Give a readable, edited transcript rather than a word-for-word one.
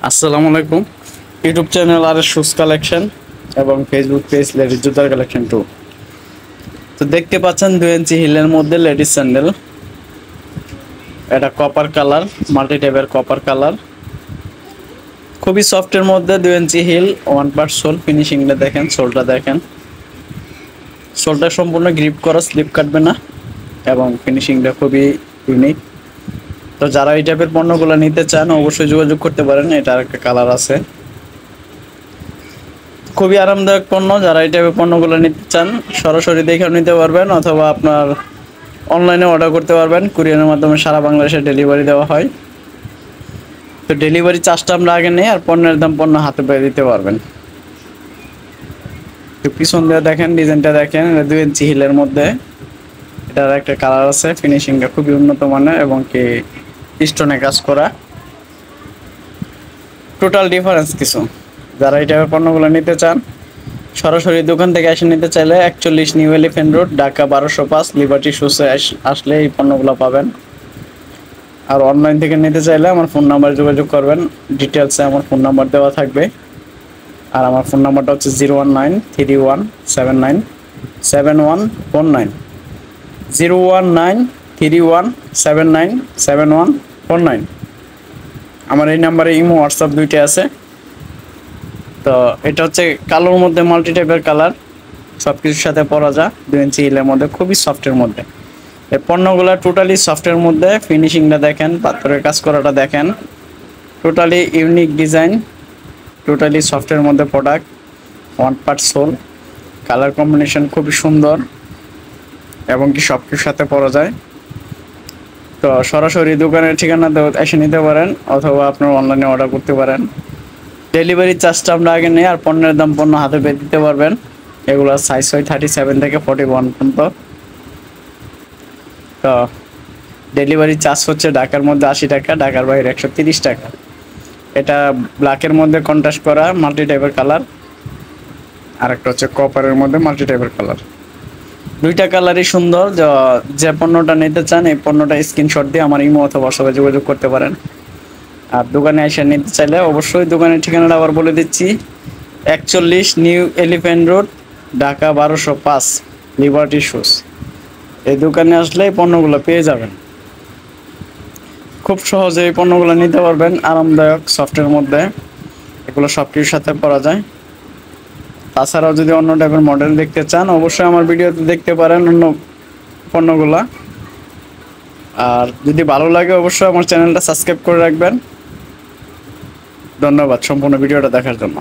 আসসালামু আলাইকুম। YouTube channel আর shoes collection এবং ফেসবুক পেজ লেডিস জুতার কালেকশন টু। তো দেখতে পাচ্ছেন 2 ইঞ্চি হিলের মধ্যে লেডিস স্যান্ডেল। এটা কপার কালার, মাল্টি টাইপের কপার কালার, খুবই সফটের মধ্যে 2 ইঞ্চি হিল, 1 পার্ট সোল। ফিনিশিংটা দেখেন, সোলটা দেখেন, সোলটা সম্পূর্ণ গ্রিপ করা, স্লিপ কাটবে না এবং ফিনিশিংটা খুবই ইউনিক। তো যারা এই টাইপের পণ্যগুলো নিতে চান অবশ্যই যোগাযোগ করতে পারেন। এটার একটা কালার আছে, খুবই আরামদায়ক পণ্য। যারা এই টাইপের পণ্যগুলো নিতে চান সরাসরি দেখেও নিতে পারবেন, অথবা আপনার অনলাইনে অর্ডার করতে পারবেন। কুরিয়ারের মাধ্যমে সারা বাংলাদেশে ডেলিভারি দেওয়া হয়। তো ডেলিভারি চার্জটা আমরা আগে নেই, আর পণ্যের দাম পণ্য হাতে পেয়ে দিতে পারবেন। তো পিছন দিয়ে দেখেন, ডিজাইনটা দেখেন, 2 ইঞ্চি হিলের মধ্যে এটার একটা কালার আছে। ফিনিশিংটা খুবই উন্নত মানের এবং কি স্টোনে কাজ করা, টোটাল ডিফারেন্স কিছু। যারা এই টাইপের পণ্যগুলো নিতে চান সরাসরি দোকান থেকে এসে নিতে চাইলে 41 new elephant road, Dhaka 1205, liberty শুজে আসলে এই পণ্যগুলো পাবেন। আর অনলাইন থেকে নিতে চাইলে আমার ফোন নাম্বারে যোগাযোগ করবেন, ডিটেলসে আমার ফোন নাম্বার দেওয়া থাকবে। আর আমার ফোন নাম্বারটা হচ্ছে 01931797149, 01931797149। আমার এই নাম্বারে ইমো হোয়াটসঅ্যাপ দুইটা আছে। তো এটা হচ্ছে কালোর মধ্যে মাল্টি টাইপের কালার, সব কিছুর সাথে পরা যায়। 2 ইঞ্চি হিলের মধ্যে খুবই সফটের মধ্যে এই পণ্যগুলো, টোটালি সফটের মধ্যে। ফিনিশিংটা দেখেন, পাথরের কাজ করাটা দেখেন, টোটালি ইউনিক ডিজাইন, টোটালি সফটের মধ্যে product. 1 part soul, colour combination খুবই সুন্দর এবং কি সব কিছুর সাথে পরা যায়। তো সরাসরি দোকানের ঠিকানাতে এসে নিতে পারেন, অথবা আপনার অনলাইনে অর্ডার করতে পারেন। ডেলিভারি চার্জটা আমরা আগে নেই, আর পণ্যের দাম পণ্য হাতে পেয়ে দিতে পারবেন। এগুলো সাইজ হয় 37 থেকে 41 পর্যন্ত। তো ডেলিভারি চার্জ হচ্ছে ঢাকার মধ্যে 80 টাকা, ঢাকার বাইরে 130 টাকা। এটা ব্ল্যাকের মধ্যে কন্ট্রাস্ট করা মাল্টি টাইপের কালার, আর একটা হচ্ছে কপারের মধ্যে মাল্টি টাইপের কালার। দুইটা কালারই সুন্দর। যে পণ্যটা নিতে চান এই পণ্যটা স্ক্রিনশট দিয়ে আমার ইমো অথবা হোয়াটসঅ্যাপে যোগাযোগ করতে পারেন। আর দোকানে এসে নিতে চাইলে অবশ্যই দোকানের ঠিকানাটা আবার বলে দিচ্ছি, 41 new elephant road, Dhaka 1205, liberty shoes. এই দোকানে আসলে এই পণ্যগুলো পেয়ে যাবেন। খুব সহজে এই পণ্যগুলো নিতে পারবেন, আরামদায়ক সফটের মধ্যে। এগুলো সব কিছুর সাথে পরা যায়। তাছাড়াও যদি অন্য টাইপের মডেল দেখতে চান অবশ্যই আমার ভিডিওতে দেখতে পারেন অন্য পণ্যগুলা। আর যদি ভালো লাগে অবশ্যই আমার চ্যানেলটা সাবস্ক্রাইব করে রাখবেন। ধন্যবাদ সম্পূর্ণ ভিডিওটা দেখার জন্য।